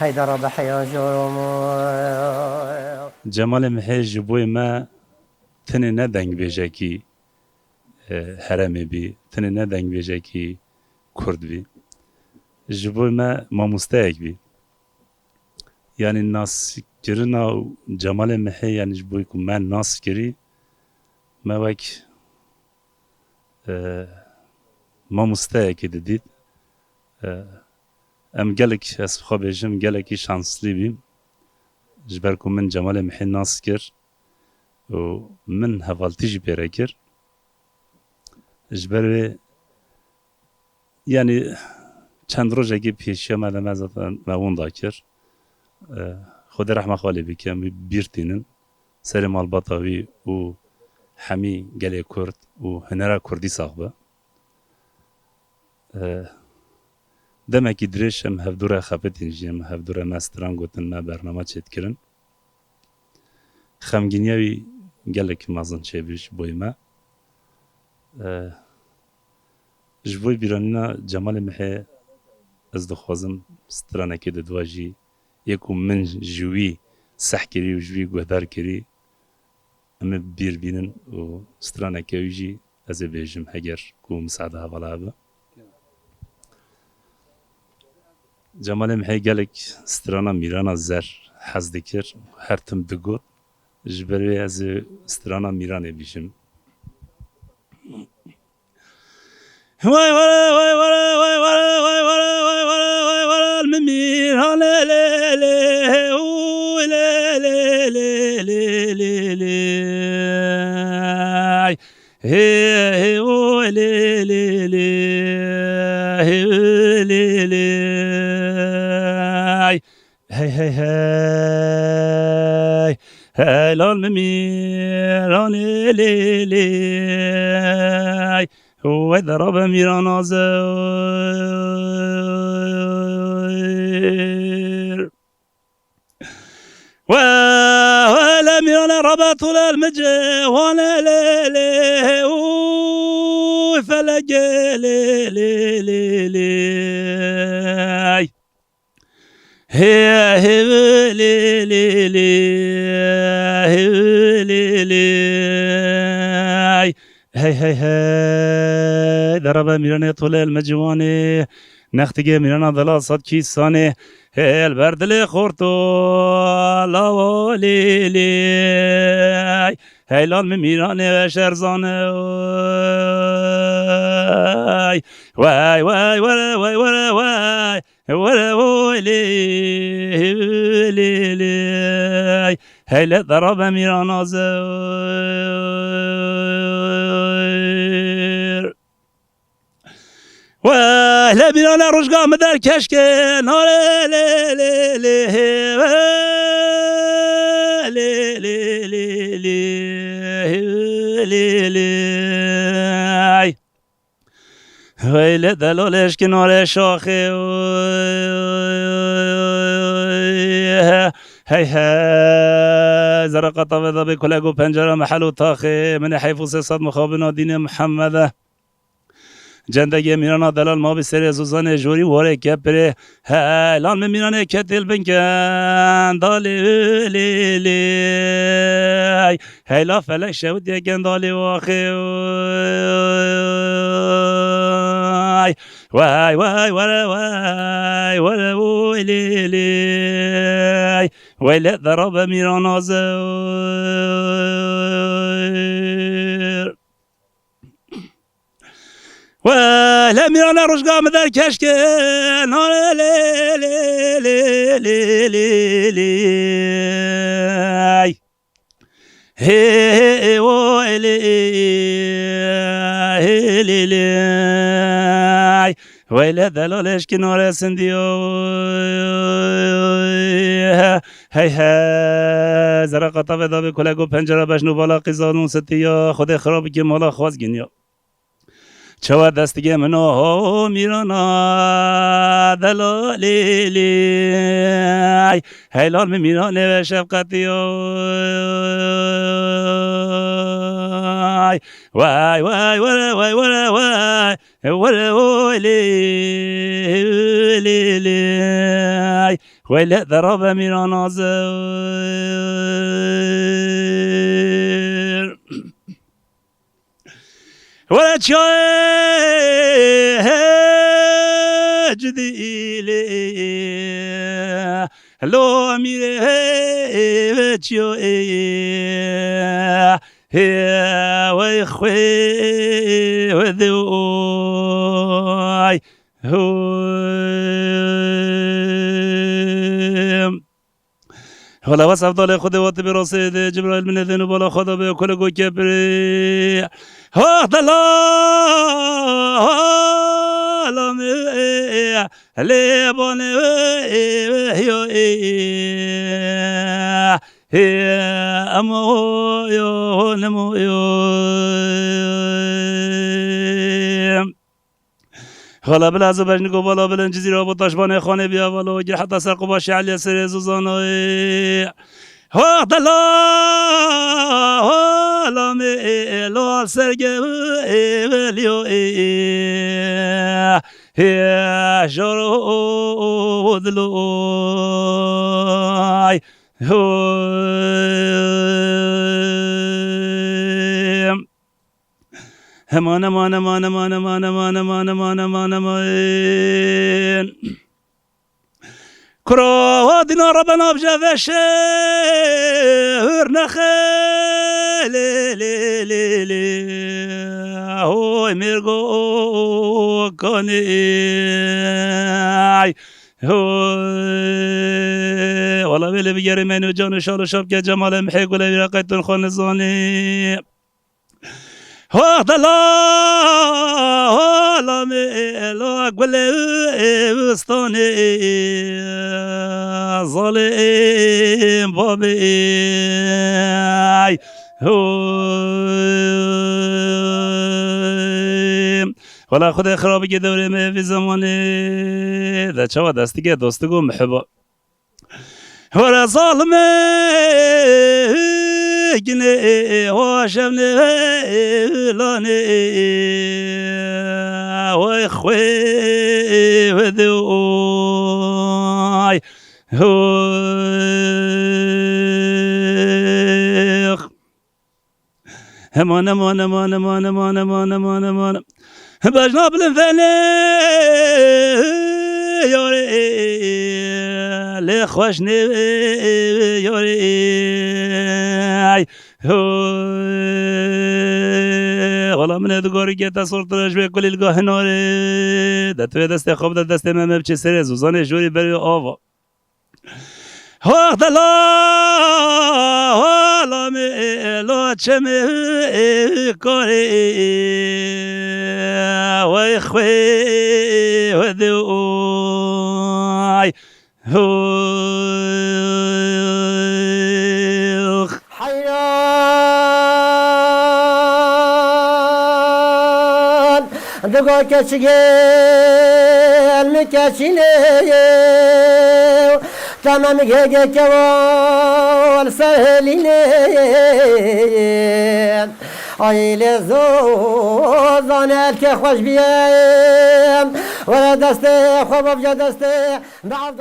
هيدر بحيا جرم جمال محیج بوی ما تنه ندنگ بیجه کی حرمی بی تنه ندنگ بیجه کی کرد بی جبوی ما مستعک بی یعنی ناس کرنا جمال محی یعنی جبوی که من ناس کری ما وک ما مستعکی دید ام گلک از خوابیجم گلکی شانسلی بیم جبرکو من جمال محی ناس کر و من حوالتیجی پیره کر جبر yani چند روزی پیشی آمدم از اون داکر خود رحمه خالی بکم بیرتینن سر مالباتاوی و همی گلی کرد و هنرا کردی صاحبه دمکی درش هم هفدوره خبتین جیم هفدوره مستران گوتن ما برنامه چید کرن خمگینیوی گلک مازن چه بیش بوی ما جبوی بیرانینا جمال محی از دخوازم سترانه که دواجی یکو من جوی سح کری و جوی گهدار کری اما بیر بینن و سترانه که ویجی از بیجم هگر کو مساعده حوالا با جمال محی گلک سترانه میرانا زر حز دکر هر تم دگوت جبروی از سترانه میرانه بیشم وای وای وای وای وای وای وای وای وای وای الممير لا لا لا لا لا لا لا لا هي لا لا لا لا لا هاي هاي هاي هاي لا الممير لا لا لا هو ضرب ميران زير ولا ميران ربط ولا المجا ولا ليلي فلق ليلي ليلي هي ليلي ليلي هاي هاي هاي ضرب ميران طول المجواني نختجي ميران ضلال صد كيساني هاي البرد اللي خورتو لا ولي لي هاي لال ميران شرزاني واي واي واي واي واي واي واي ولي لي لي هاي لا ضرب ميران زير ولا ميران رجقا مدار كشك نار لي لي لي لي لي لي لي لي ويل دلولش كنار شاخي هاي هاي زرق طبيضة بكلاقو بنجرة محلو طاخي من حيفوس صد مخابنا دين محمد جندگی میرانا دلال ما به سر زوزان جوری واره کپره هلان من میرانه کتل بنکن دالی لی لی هیلا فلک شود یکن دالی واخی وای وای وای وای وای وای لی لی ویل ضرب میرانا زیر ولا ميرانا رشقا مدار كشك نار لي لي لي لي لي لي هي ويلي لي لي ويلا دلالش كنار سنديو هاي هاي زرقا طبيضا بكلاقو پنجره بشنو بالا قزانون ستيا خود خرابي که مالا خواست گنیا چوا دستگی منو میرانا دلالی لی هیلال میرانه و شفقتی وای وای وای وای وای وای وای لی لی ویل دراب میرانا زر ولا تشاي جديلي لو امير تشاي هي ويخوي وذوي ولا وصف ضل خدوات برصيد جبرائيل من الذنوب ولا خذ بكل جو كبري ها ضلال لي بوني يو هي امو يو نمو يو خلا بلا زبجن کو بالا بلن جزیره با تاشبان خانه بیا بالا گیر حتی سر قباش علی سر زوزانای ها دلا می لال سرگه ولیو هی جرو دلوی همان مان مان مان مان مان مان مان مان مان كرا دينا ربنا بجافش نخل لي لي لي هو ميرغو كوني هو والله بيلي بيجري منو جانو شالو شاب كجمال محيق ولا يرقيت الخون الزاني هذا لا ميلا قبل وسطاني ظالم بابي ولا خود خرابی که دوره می في زمانه ده چوا دستی که دوستگو محبا ولا ظالمه جني واشمني لاني واخوي وذوي همان مان مان مان مان مان مان مان بجناب الفني يوري لي خوشني يوري والله من ادگاری که تصور ترش به کلی الگاه ناره دتوی دست خواب دست من بچه سر زوزان جوری بری آوا وقت لا لا چم کاری و اخوی و دوی دقا كشجل مكشيني تمام جيجي كوال سهليني عيلي زوزان الكخوش بيام ولا دستي خوب بجا دستي بعض